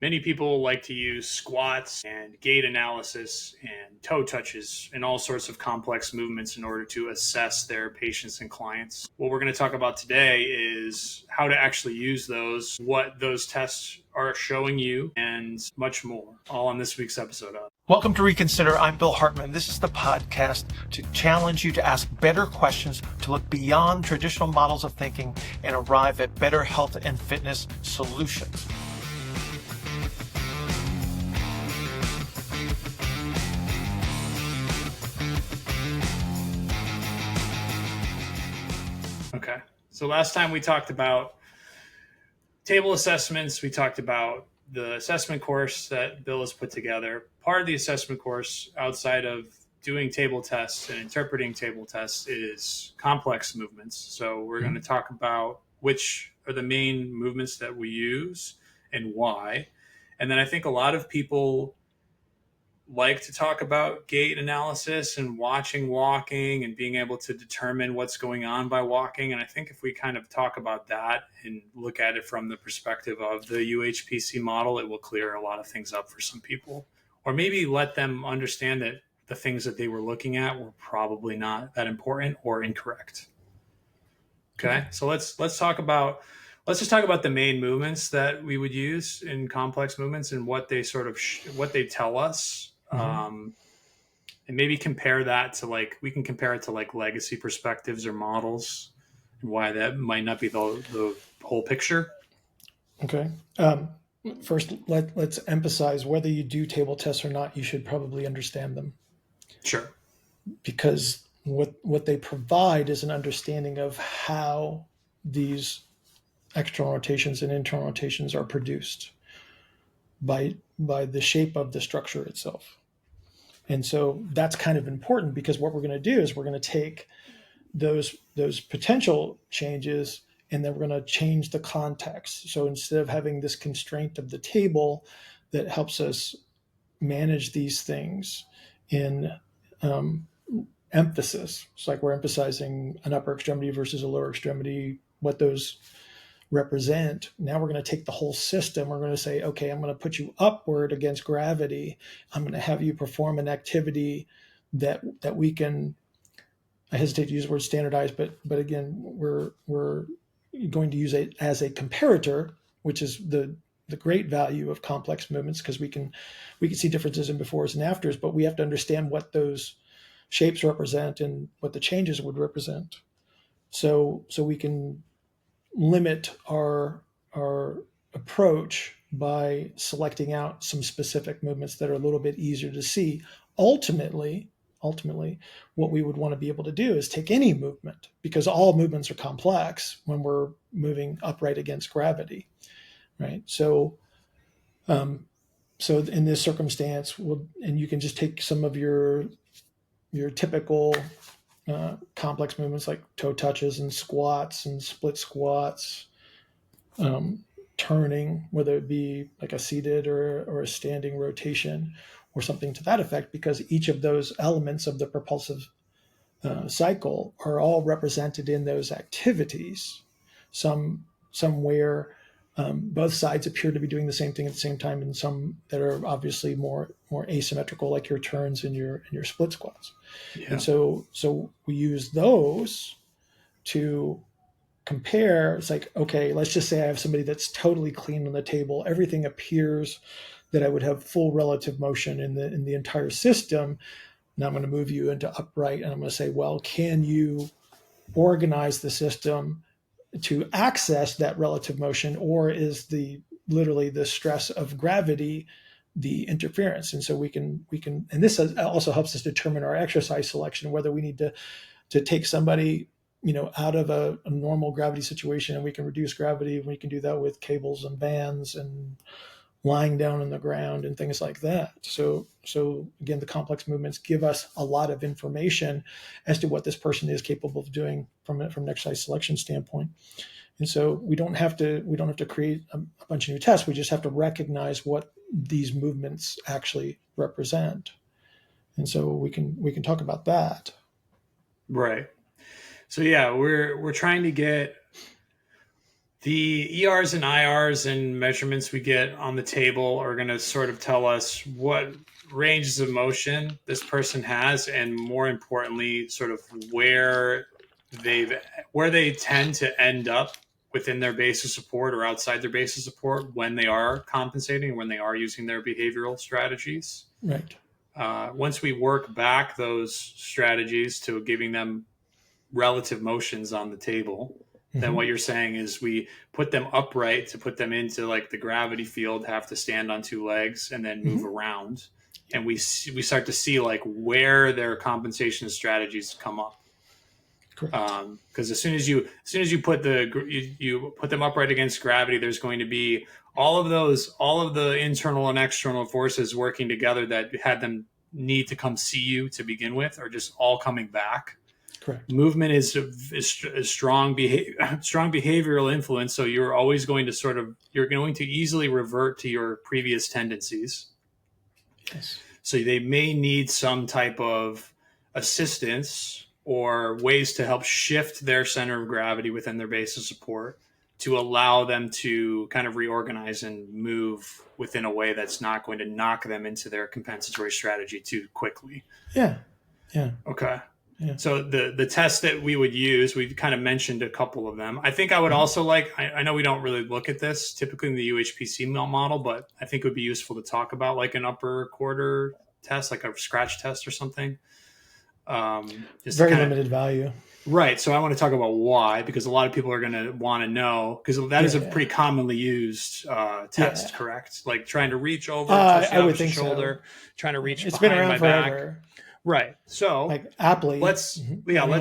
Many people like to use squats and gait analysis and toe touches and all sorts of complex movements in order to assess their patients and clients. What we're going to talk about today is how to actually use those, what those tests are showing you, and much more, all on this week's episode of. Welcome to Reconsider. I'm Bill Hartman. This is the podcast to challenge you to ask better questions, to look beyond traditional models of thinking and arrive at better health and fitness solutions. Okay. So last time we talked about table assessments. We talked about the assessment course that Bill has put together. Part of the assessment course, outside of doing table tests and interpreting table tests, is complex movements. So we're going to talk about which are the main movements that we use and why. And then I think a lot of people like to talk about gait analysis and walking and being able to determine what's going on by walking. And I think if we kind of talk about that and look at it from the perspective of the UHPC model, it will clear a lot of things up for some people, or maybe let them understand that the things that they were looking at were probably not that important or incorrect. Okay. So let's just talk about the main movements that we would use in complex movements and what they sort of what they tell us. And maybe compare that to we can compare it to legacy perspectives or models, and why that might not be the whole picture. Okay. First, let's emphasize whether you do table tests or not, you should probably understand them. Sure. Because what they provide is an understanding of how these external rotations and internal rotations are produced by the shape of the structure itself. And so that's kind of important, because what we're going to do is we're going to take those potential changes and then we're going to change the context. So instead of having this constraint of the table that helps us manage these things in emphasis, it's like we're emphasizing an upper extremity versus a lower extremity, what those represent. Now we're going to take the whole system. We're going to say, okay, I'm going to put you upward against gravity. I'm going to have you perform an activity that we can, I hesitate to use the word standardize, but again, we're going to use it as a comparator, which is the great value of complex movements, because we can see differences in befores and afters, but we have to understand what those shapes represent and what the changes would represent. So we can limit our approach by selecting out some specific movements that are a little bit easier to see. Ultimately, what we would want to be able to do is take any movement, because all movements are complex when we're moving upright against gravity, right? So in this circumstance, and you can just take some of your typical complex movements like toe touches and squats and split squats, turning, whether it be like a seated or a standing rotation or something to that effect, because each of those elements of the propulsive cycle are all represented in those activities. Somewhere both sides appear to be doing the same thing at the same time, and some that are obviously more asymmetrical, like your turns and your split squats. Yeah. And so we use those to compare. It's like, okay, let's just say I have somebody that's totally clean on the table. Everything appears that I would have full relative motion in the entire system. Now I'm going to move you into upright, and I'm going to say, well, can you organize the system to access that relative motion, or is literally the stress of gravity the interference? And so we can, and this also helps us determine our exercise selection, whether we need to take somebody, out of a normal gravity situation, and we can reduce gravity, and we can do that with cables and bands and lying down on the ground and things like that. So again, the complex movements give us a lot of information as to what this person is capable of doing from an exercise selection standpoint. And so we don't have to create a bunch of new tests. We just have to recognize what these movements actually represent. And so we can talk about that. Right. So yeah, we're trying to get The ERs and IRs and measurements we get on the table are going to sort of tell us what ranges of motion this person has, and more importantly, sort of where they tend to end up within their base of support or outside their base of support when they are compensating, when they are using their behavioral strategies. Right. Once we work back those strategies to giving them relative motions on the table, then what you're saying is we put them upright to put them into like the gravity field, have to stand on two legs and then move around. And we start to see like where their compensation strategies come up. Because as soon as you put you put them upright against gravity, there's going to be all of the internal and external forces working together that had them need to come see you to begin with, are just all coming back. Correct. Movement is strong behavioral influence, so you're always going to you're going to easily revert to your previous tendencies. Yes. So they may need some type of assistance or ways to help shift their center of gravity within their base of support to allow them to kind of reorganize and move within a way that's not going to knock them into their compensatory strategy too quickly. Yeah. Yeah. Okay. Yeah. So the tests that we would use, we've kind of mentioned a couple of them. I think I would also I know we don't really look at this typically in the UHPC model, but I think it would be useful to talk about like an upper quarter test, like a scratch test or something. Just very limited value. Right. So I want to talk about why, because a lot of people are going to want to know, because that is a pretty commonly used test, correct? Like trying to reach over, touch the shoulder, trying to reach behind been around my forever. back. Right. So like Apley. Let's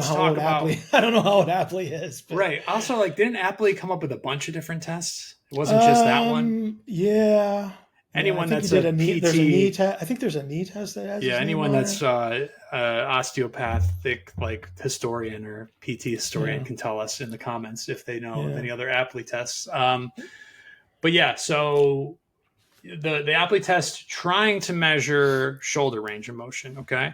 talk about Apley. I don't know how old Apley is. But. Right. Also, like, didn't Apley come up with a bunch of different tests? It wasn't just that one. Yeah. Anyone that's there's a knee test. I think there's a knee test that has. Yeah. Anyone that's osteopathic, like historian or PT historian, can tell us in the comments if they know of any other Apley tests. But yeah, so the Apley test trying to measure shoulder range of motion. Okay.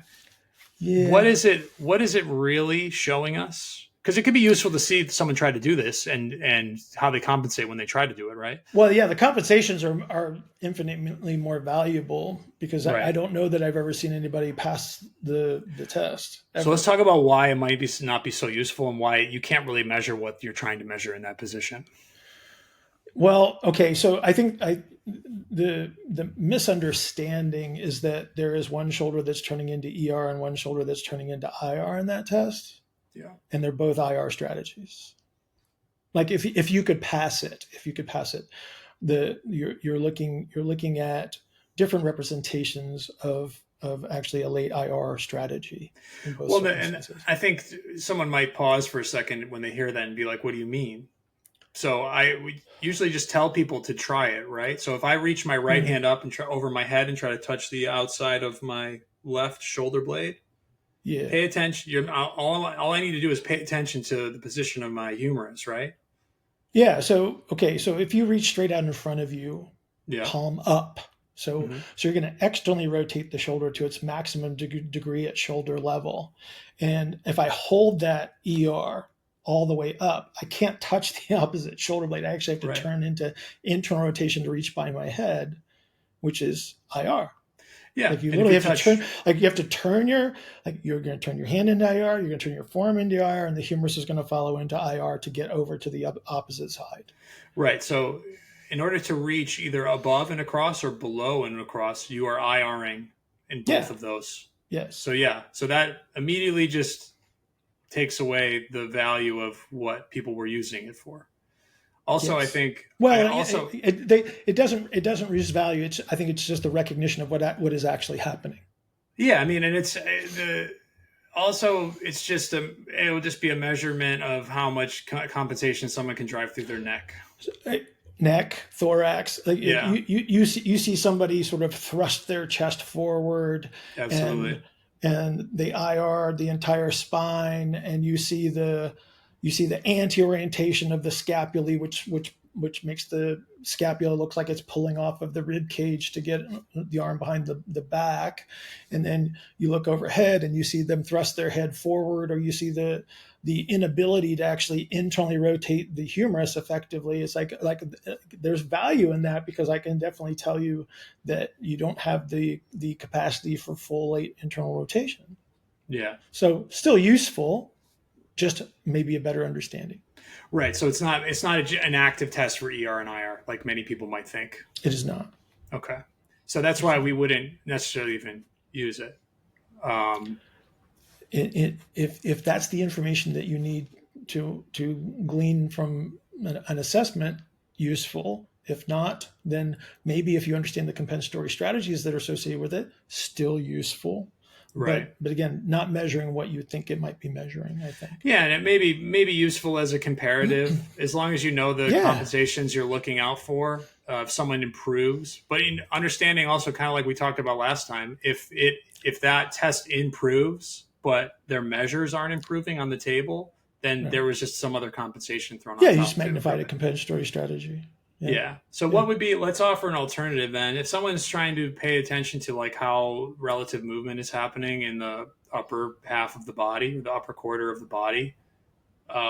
Yeah. What is it really showing us? Because it could be useful to see someone try to do this and how they compensate when they try to do it, right? Well, yeah, the compensations are infinitely more valuable because I don't know that I've ever seen anybody pass the test. Ever. So let's talk about why it might not be so useful and why you can't really measure what you're trying to measure in that position. Well, okay, so I think the misunderstanding is that there is one shoulder that's turning into ER and one shoulder that's turning into IR in that test. Yeah. And they're both IR strategies. Like if you could pass it, you're looking at different representations of actually a late IR strategy. In both and I think someone might pause for a second when they hear that and be like, "What do you mean?" So we usually just tell people to try it, right? So if I reach my right hand up and try over my head and try to touch the outside of my left shoulder blade. Yeah. Pay attention. All I need to do is pay attention to the position of my humerus, right? Yeah. So if you reach straight out in front of you, palm up. So you're going to externally rotate the shoulder to its maximum degree at shoulder level. And if I hold that ER all the way up, I can't touch the opposite shoulder blade. I actually have to turn into internal rotation to reach by my head, which is IR. Yeah, like you literally have to turn. Like you have to turn you're going to turn your hand into IR. You're going to turn your forearm into IR, and the humerus is going to follow into IR to get over to the opposite side. Right. So, in order to reach either above and across or below and across, you are IRing in both of those. Yes. So so that immediately just takes away the value of what people were using it for. Also, I think. Well, it doesn't reduce value. I think it's just the recognition of what is actually happening. Yeah, I mean, and it's it's just it will just be a measurement of how much compensation someone can drive through their neck. Neck, thorax. You see somebody sort of thrust their chest forward. Absolutely. And they IR the entire spine, and you see the anti-orientation of the scapulae, which which makes the scapula look like it's pulling off of the rib cage to get the arm behind the back. And then you look overhead and you see them thrust their head forward, or you see the inability to actually internally rotate the humerus effectively. It's like there's value in that, because I can definitely tell you that you don't have the capacity for full late internal rotation. Yeah. So still useful, just maybe a better understanding. Right. So it's not an active test for ER and IR like many people might think. It is not. Okay. So that's why we wouldn't necessarily even use it. If that's the information that you need to glean from an assessment, useful. If not, then maybe if you understand the compensatory strategies that are associated with it, still useful. Right. But again, not measuring what you think it might be measuring, I think. Yeah, and it may be useful as a comparative, as long as you know the compensations you're looking out for if someone improves. But in understanding also, kind of like we talked about last time, if that test improves, but their measures aren't improving on the table, then there was just some other compensation thrown on top. Yeah, you just magnified a compensatory strategy. Yeah. So what would be, let's offer an alternative then. If someone's trying to pay attention to like how relative movement is happening in the upper half of the body, the upper quarter of the body,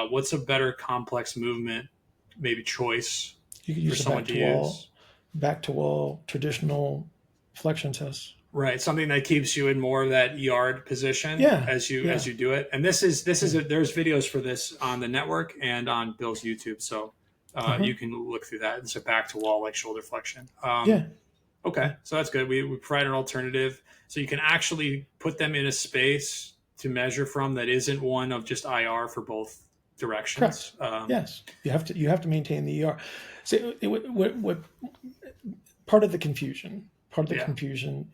what's a better complex movement, maybe choice you could use for someone to use? Back to wall, traditional flexion tests. Right. Something that keeps you in more of that yard position as you do it. And there's videos for this on the network and on Bill's YouTube. So you can look through that. It's a back to wall, like shoulder flexion. Okay. So that's good. We provide an alternative. So you can actually put them in a space to measure from that isn't one of just IR for both directions. Correct. Yes. You have to maintain the ER. So what part of the confusion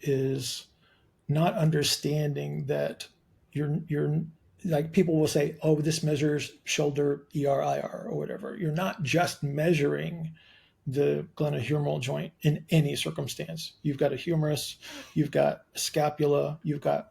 is not understanding that you're like, people will say, oh, this measures shoulder ER, IR, or whatever. You're not just measuring the glenohumeral joint in any circumstance. You've got a humerus, you've got a scapula, you've got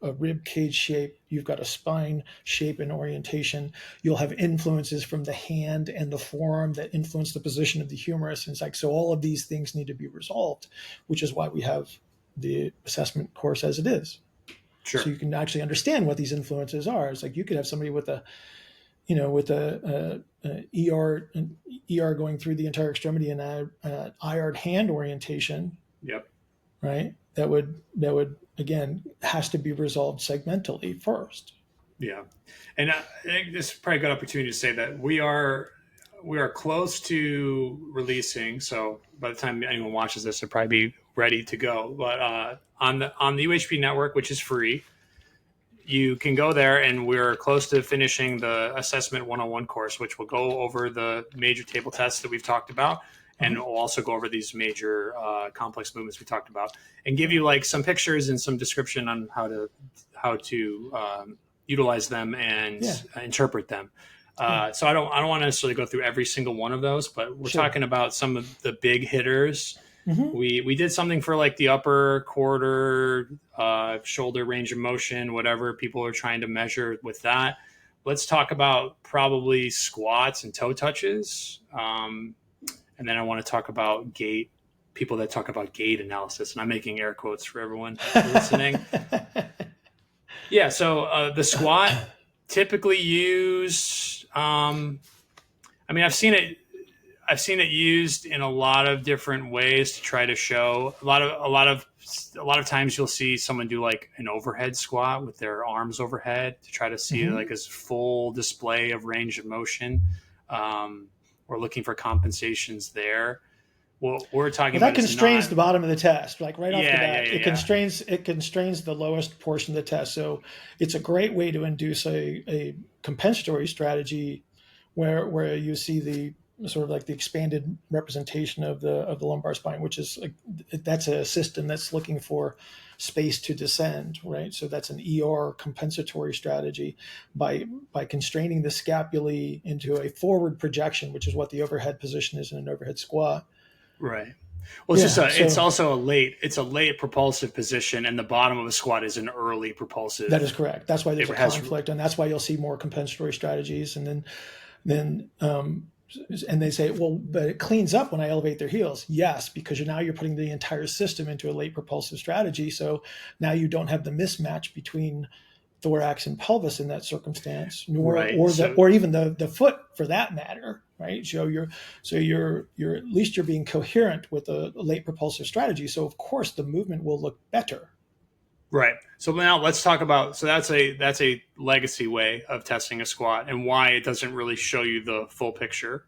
a rib cage shape, you've got a spine shape and orientation. You'll have influences from the hand and the forearm that influence the position of the humerus. And it's like, so all of these things need to be resolved, which is why we have the assessment course as it is. Sure. So you can actually understand what these influences are. It's like you could have somebody with a ER going through the entire extremity and a IR hand orientation. Yep. Right. That would again has to be resolved segmentally first. Yeah, and I think this is probably a good opportunity to say that we are close to releasing. So by the time anyone watches this, it'll probably be ready to go. But on the UHP network, which is free, you can go there, and we're close to finishing the Assessment 101 course, which will go over the major table tests that we've talked about, and we'll also go over these major complex movements we talked about, and give you like some pictures and some description on how to utilize them and interpret them. So I don't want to necessarily go through every single one of those, but we're talking about some of the big hitters. Mm-hmm. We did something for like the upper quarter, shoulder range of motion, whatever people are trying to measure with that. Let's talk about probably squats and toe touches. And then I want to talk about gait, people that talk about gait analysis. And I'm making air quotes for everyone listening. Yeah. So the squat typically used, I've seen it used in a lot of different ways to try to show a lot of times you'll see someone do like an overhead squat with their arms overhead to try to see like a full display of range of motion. We're looking for compensations there. Well, we're talking about that constrains the bottom of the test, like right off the bat. It constrains the lowest portion of the test. So it's a great way to induce a compensatory strategy where you see the sort of like the expanded representation of the lumbar spine, which is that's a system that's looking for space to descend, right? So that's an ER compensatory strategy by constraining the scapulae into a forward projection, which is what the overhead position is in an overhead squat. Right. Well, it's also a late propulsive position, and the bottom of a squat is an early propulsive. That is correct. That's why there's a conflict, and that's why you'll see more compensatory strategies, and then And they say, well, but it cleans up when I elevate their heels. Yes, because now you're putting the entire system into a late propulsive strategy. So now you don't have the mismatch between thorax and pelvis in that circumstance, nor Right. or even the foot for that matter, right? So you're at least you're being coherent with a late propulsive strategy. So of course the movement will look better. Right. So now let's talk about, so that's a legacy way of testing a squat and why it doesn't really show you the full picture.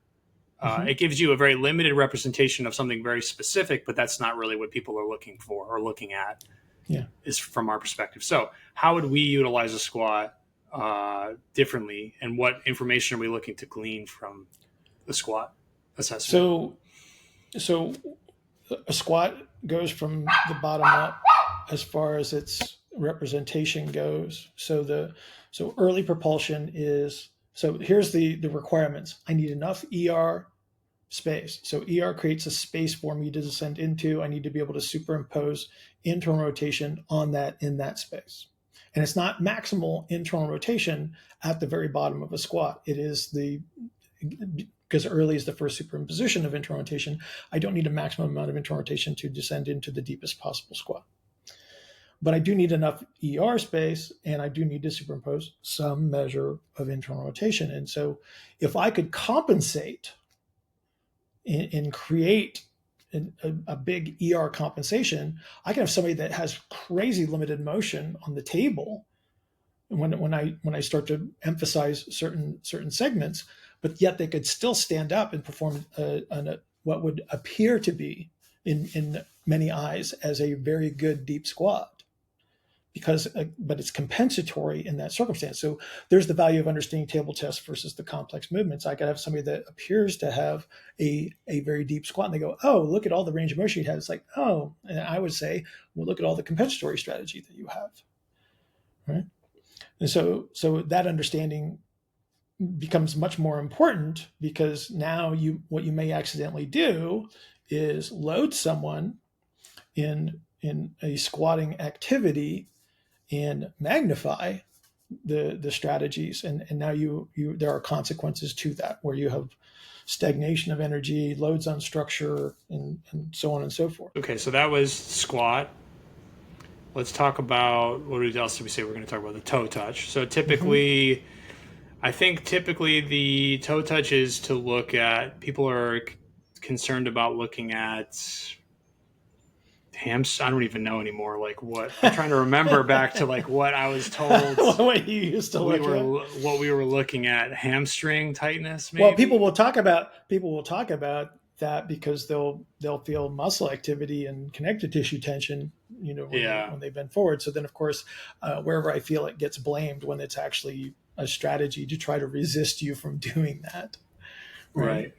It gives you a very limited representation of something very specific, but that's not really what people are looking for or looking at. Yeah. Is from our perspective. So how would we utilize a squat differently, and what information are we looking to glean from the squat assessment? So a squat goes from the bottom up as far as its representation goes. So early propulsion is, so here's the requirements. I need enough ER space. So ER creates a space for me to descend into. I need to be able to superimpose internal rotation on that in that space. And it's not maximal internal rotation at the very bottom of a squat. It is because early is the first superimposition of internal rotation. I don't need a maximum amount of internal rotation to descend into the deepest possible squat. But I do need enough ER space, and I do need to superimpose some measure of internal rotation. And so if I could compensate and create a big ER compensation, I can have somebody that has crazy limited motion on the table when I start to emphasize certain segments, but yet they could still stand up and perform what would appear to be in many eyes as a very good deep squat. But it's compensatory in that circumstance. So there's the value of understanding table tests versus the complex movements. I could have somebody that appears to have a very deep squat, and they go, oh, look at all the range of motion you have. It's like, oh, and I would say, well, look at all the compensatory strategy that you have, right? And so that understanding becomes much more important, because now what you may accidentally do is load someone in a squatting activity and magnify the strategies, and now there are consequences to that, where you have stagnation of energy, loads on structure, and so on and so forth. Okay, so that was squat. Let's talk about, what else did we say? We're going to talk about the toe touch. So typically, I think the toe touch is to look at, people are concerned about looking at I don't even know anymore. Like what I'm trying to remember back to, like what I was told. What you used to look at. What we were looking at, hamstring tightness. Maybe? Well, people will talk about that because they'll feel muscle activity and connective tissue tension, when they bend forward. So then, of course, wherever I feel it gets blamed when it's actually a strategy to try to resist you from doing that. Right.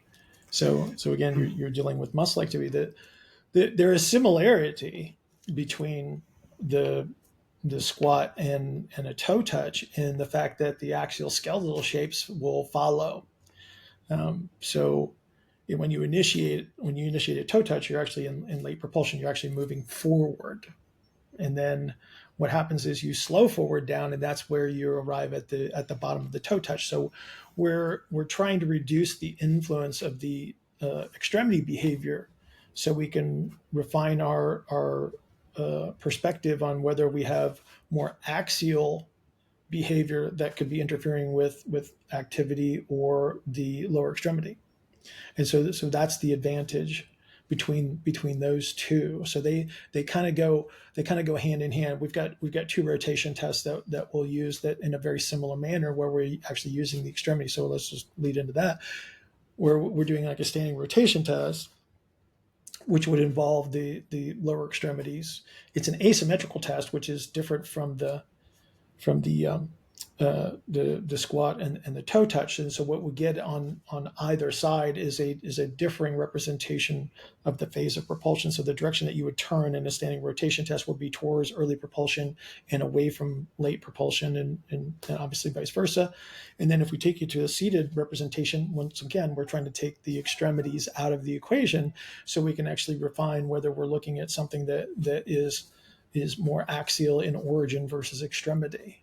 So again, you're dealing with muscle activity. There is similarity between the squat and a toe touch in the fact that the axial skeletal shapes will follow. So when you initiate a toe touch, you're actually in late propulsion. You're actually moving forward, and then what happens is you slow forward down, and that's where you arrive at the bottom of the toe touch. So we're trying to reduce the influence of the extremity behavior, so we can refine our perspective on whether we have more axial behavior that could be interfering with activity or the lower extremity. And so that's the advantage between those two. So they kind of go hand in hand. We've got two rotation tests that we'll use that in a very similar manner, where we're actually using the extremity. So let's just lead into that, where we're doing like a standing rotation test, which would involve the lower extremities. It's an asymmetrical test, which is different from the squat and the toe touch. And so what we get on either side is a differing representation of the phase of propulsion. So the direction that you would turn in a standing rotation test would be towards early propulsion and away from late propulsion, and obviously vice versa. And then if we take you to a seated representation, once again, we're trying to take the extremities out of the equation, so we can actually refine whether we're looking at something that is more axial in origin versus extremity.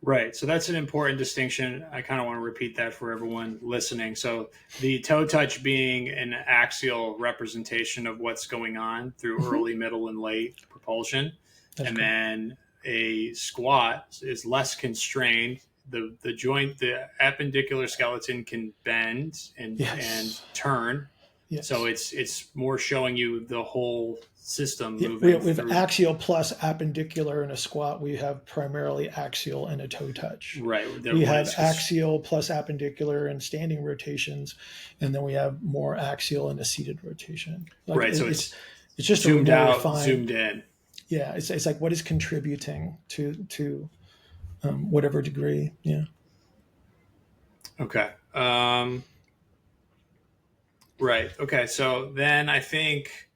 Right. So that's an important distinction. I kind of want to repeat that for everyone listening. So the toe touch being an axial representation of what's going on through Mhm. early, middle, and late propulsion. That's And correct. then a squat is less constrained. The joint, the appendicular skeleton can bend and Yes. turn. Yes. So it's more showing you the whole system Yeah, moving we have through. axial plus appendicular in a squat. We have primarily axial in a toe touch. Right. We have axial plus appendicular in standing rotations, and then we have more axial in a seated rotation. Like right. So it's just zoomed a more out, refined. zoomed in. Yeah, it's like what is contributing to whatever degree. Yeah. Okay. Right. Okay. So then I think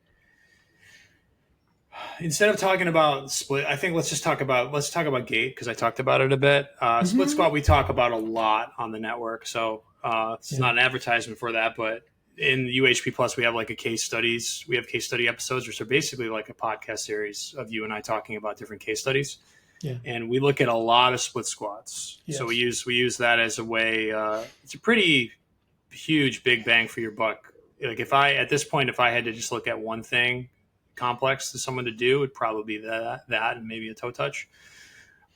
instead of talking about split, I think let's talk about gait because I talked about it a bit. Split Mm-hmm. squat we talk about a lot on the network, so it's not an advertisement for that, but in UHP Plus we have like case studies. We have case study episodes, which are basically like a podcast series of you and I talking about different case studies. Yeah. And we look at a lot of split squats. Yes. So we use that as a way. It's a pretty huge big bang for your buck. Like if I at this point, if I had to just look at one thing complex to someone to do, it'd probably be that and maybe a toe touch.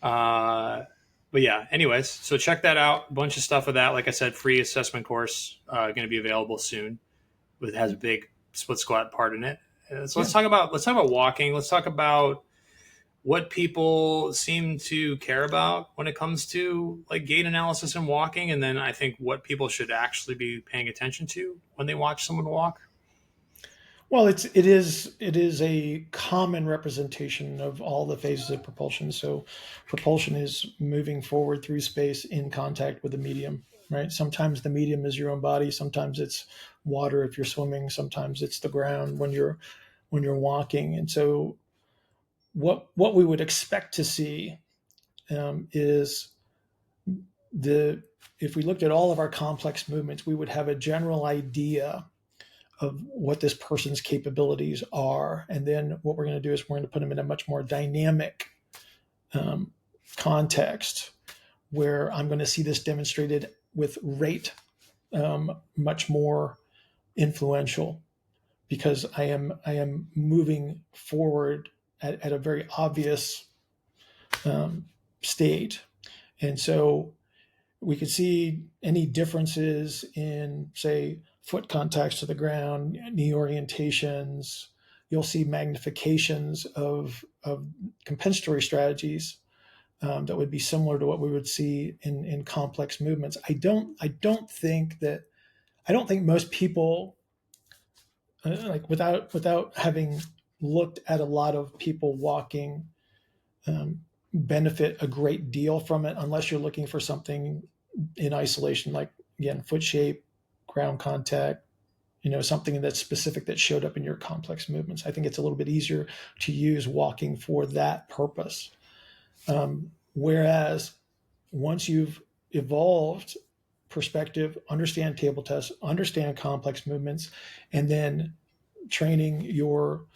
But yeah, anyways, so check that out. A bunch of stuff with that. Like I said, free assessment course going to be available soon. It has a big split squat part in it. So let's talk about walking. Let's talk about what people seem to care about when it comes to like gait analysis and walking, and then I think what people should actually be paying attention to when they watch someone walk. Well, it is a common representation of all the phases of propulsion. So, propulsion is moving forward through space in contact with the medium. Right. Sometimes the medium is your own body. Sometimes it's water if you're swimming. Sometimes it's the ground when you're walking. And so, what we would expect to see is if we looked at all of our complex movements, we would have a general idea of what this person's capabilities are. And then what we're going to do is we're going to put them in a much more dynamic context where I'm going to see this demonstrated with rate much more influential because I am moving forward at a very obvious state. And so we could see any differences in, say, foot contacts to the ground, knee orientations. You'll see magnifications of compensatory strategies that would be similar to what we would see in complex movements. I don't think most people like without having looked at a lot of people walking benefit a great deal from it unless you're looking for something in isolation, like again, foot shape, ground contact, something that's specific that showed up in your complex movements. I think it's a little bit easier to use walking for that purpose. Whereas once you've evolved perspective, understand table tests, understand complex movements, and then training your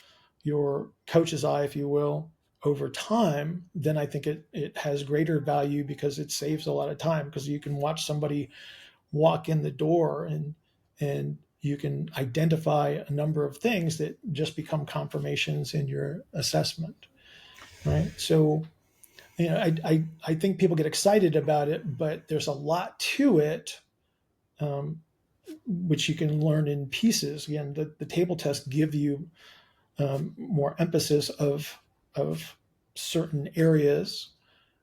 coach's eye, if you will, over time, then I think it has greater value because it saves a lot of time because you can watch somebody walk in the door and you can identify a number of things that just become confirmations in your assessment, right? So, I think people get excited about it, but there's a lot to it, which you can learn in pieces. Again, the table tests give you more emphasis of certain areas,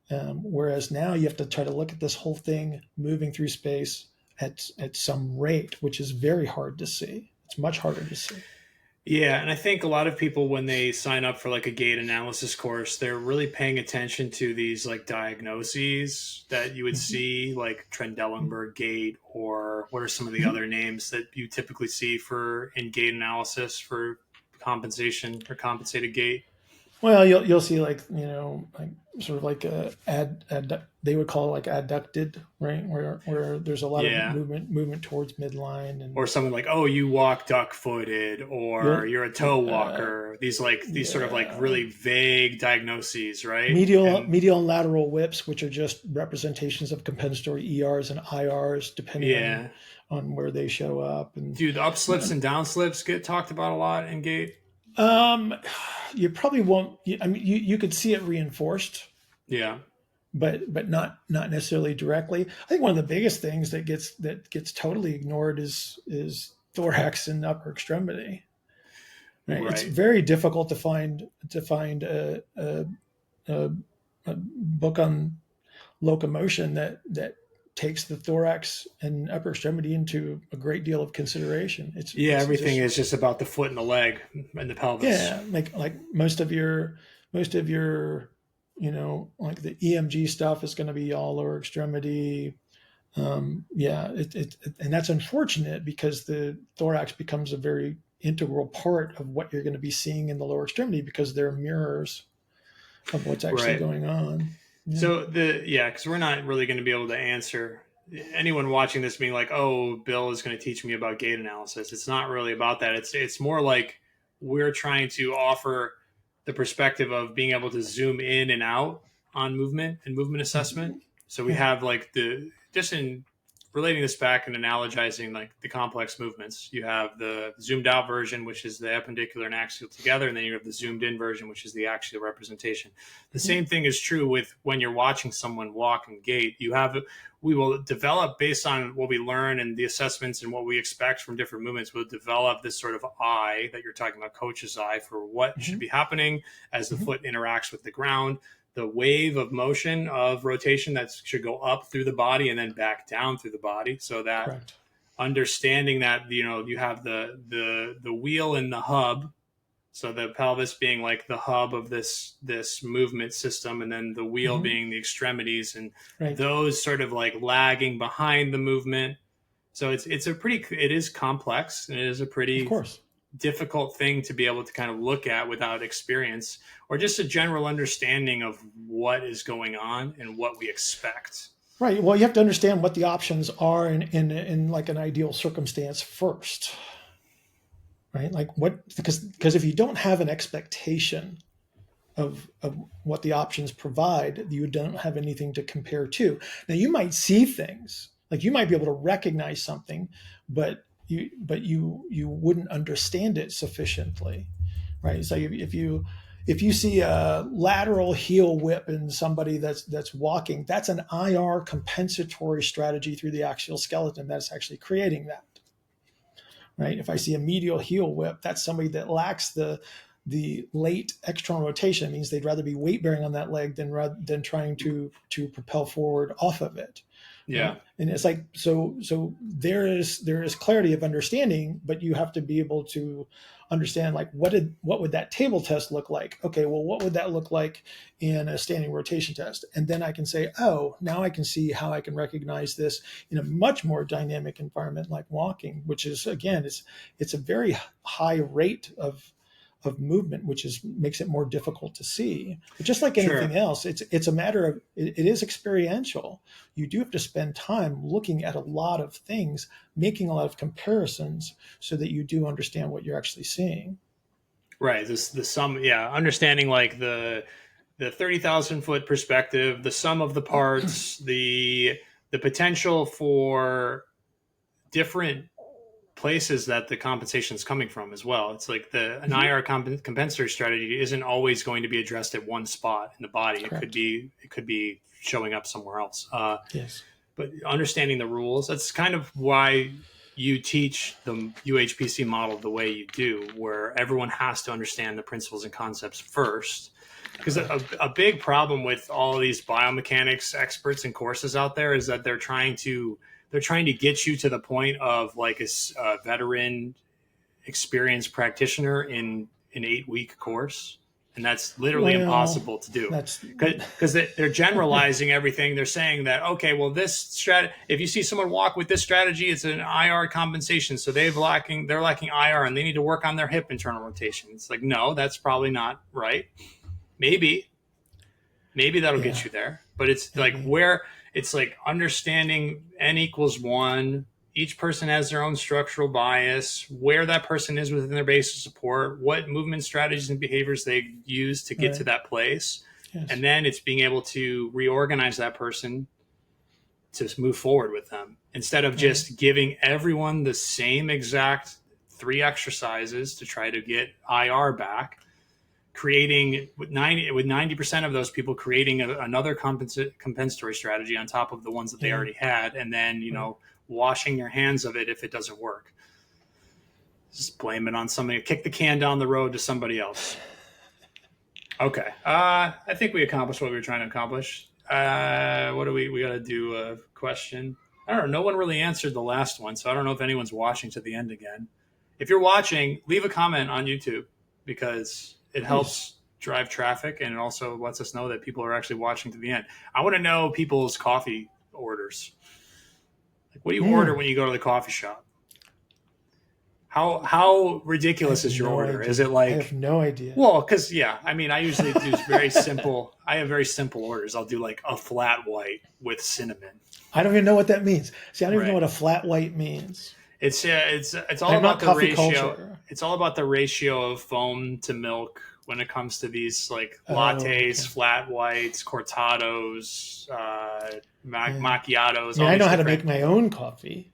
whereas now you have to try to look at this whole thing moving through space at some rate, which is very hard to see. It's much harder to see. Yeah, and I think a lot of people when they sign up for like a gait analysis course, they're really paying attention to these like diagnoses that you would see, like Trendelenburg gait, or what are some of the other names that you typically see for in gait analysis for compensation or compensated gait? Well, you'll see like like sort of like they would call it like adducted, right? Where there's a lot of Yeah. movement towards midline, and Or something like, oh, you walk duck footed, or you'll you're a toe uh, walker. These sort of like yeah, really vague diagnoses, right? medial And medial and lateral whips, which are just representations of compensatory ERs and IRs depending yeah, on where they show up. And do the up slips and down slips get talked about a lot in gait? um, you probably won't. I mean, you could see it reinforced, Yeah. but not necessarily directly. I think one of the biggest things that gets totally ignored is thorax and upper extremity. Right? It's Right. very difficult to find a, a book on locomotion that takes the thorax and upper extremity into a great deal of consideration. Yeah, It's everything just is just about the foot and the leg and the pelvis. yeah, like most of your like the EMG stuff is going to be all lower extremity. Yeah, and that's unfortunate because the thorax becomes a very integral part of what you're going to be seeing in the lower extremity because they're mirrors of what's actually Right. going on. Yeah. So because we're not really going to be able to answer anyone watching this being like, oh, Bill is going to teach me about gait analysis. It's not really about that. It's more like we're trying to offer the perspective of being able to zoom in and out on movement and movement assessment. So we Yeah. have like just in relating this back and analogizing like the complex movements, you have the zoomed out version, which is the appendicular and axial together, and then you have the zoomed in version, which is the axial representation. The Mhm. same thing is true with when you're watching someone walk and gait. We will develop based on what we learn and the assessments and what we expect from different movements. We'll develop this sort of eye that you're talking about, coach's eye, for what should Mhm. be happening as the Mhm. foot interacts with the ground, the wave of motion of rotation that should go up through the body and then back down through the body, so that Correct. understanding that you have the wheel and the hub, so the pelvis being like the hub of this movement system, and then the wheel Mhm. being the extremities, and Right. those sort of like lagging behind the movement. So it is complex, and it is a Of pretty course. difficult thing to be able to kind of look at without experience or just a general understanding of what is going on and what we expect. Right. Well, you have to understand what the options are in like an ideal circumstance first, right? Like what because if you don't have an expectation of what the options provide, you don't have anything to compare to. Now you might see things, like you might be able to recognize something, but you wouldn't understand it sufficiently, right? So if you see a lateral heel whip in somebody that's walking, that's an IR compensatory strategy through the axial skeleton that's actually creating that, right? If I see a medial heel whip, that's somebody that lacks the late external rotation. It means they'd rather be weight bearing on that leg than trying to propel forward off of it. Yeah. Right? And it's like so there is clarity of understanding, but you have to be able to understand like what would that table test look like? Okay, well, what would that look like in a standing rotation test? And then I can say, oh, now I can see how I can recognize this in a much more dynamic environment like walking, which is again, it's a very high rate of movement, which makes it more difficult to see. But just like Sure. anything else, it's a matter of it is experiential. You do have to spend time looking at a lot of things, making a lot of comparisons, so that you do understand what you're actually seeing. Right. The sum, yeah, understanding like the 30,000 foot perspective, the sum of the parts, the potential for different places that the compensation is coming from as well. It's like an Mhm. IR compensatory strategy isn't always going to be addressed at one spot in the body. Correct. It could be showing up somewhere else. Yes. But understanding the rules, that's kind of why you teach the UHPC model the way you do, where everyone has to understand the principles and concepts first. Because a big problem with all of these biomechanics experts and courses out there is that they're trying to get you to the point of like a veteran experienced practitioner in an 8-week course, and that's literally Well, impossible to do that's because they're generalizing everything. They're saying that, okay, well, if you see someone walk with this strategy, it's an IR compensation, so they're lacking IR and they need to work on their hip internal rotation. It's like, no, that's probably not right. Maybe that'll Yeah. get you there. But it's like where it's like understanding n equals 1. Each person has their own structural bias, where that person is within their base of support, what movement strategies and behaviors they use to get to that place. Yes. And then it's being able to reorganize that person to move forward with them instead of just giving everyone the same exact 3 exercises to try to get IR back. Creating with 90% of those people creating another compensatory strategy on top of the ones that they already had, and then washing your hands of it if it doesn't work. Just blame it on somebody. Kick the can down the road to somebody else. Okay, I think we accomplished what we were trying to accomplish. What do we got to do? A question. I don't know. No one really answered the last one, so I don't know if anyone's watching to the end again. If you're watching, leave a comment on YouTube because it helps drive traffic, and it also lets us know that people are actually watching to the end. I want to know people's coffee orders. Like, what do you order when you go to the coffee shop? How ridiculous is your order? Idea. Is it like? I have no idea. Well, because I mean, I usually do very simple. I have very simple orders. I'll do like a flat white with cinnamon. I don't even know what that means. See, I don't even know what a flat white means. It's all about the ratio. Culture. It's all about the ratio of foam to milk when it comes to these like lattes, flat whites, cortados, macchiatos. Yeah, I know how to make my own coffee.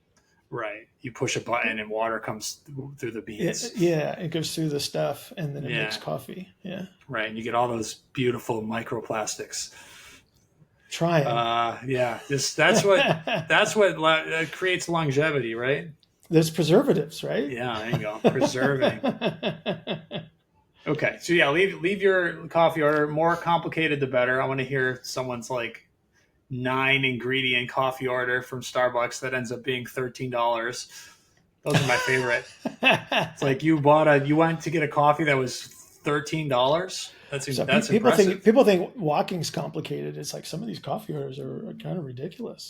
Right. You push a button and water comes through the beans. It goes through the stuff and then it makes coffee. Yeah. Right. And you get all those beautiful microplastics. Try it. That's what creates longevity, right? There's preservatives, right? Yeah, there you go. Preserving. Okay. So leave your coffee order. More complicated the better. I want to hear someone's like 9 ingredient coffee order from Starbucks that ends up being $13. Those are my favorite. It's like you went to get a coffee that was $13. That's people impressive. People think walking's complicated. It's like some of these coffee orders are kind of ridiculous.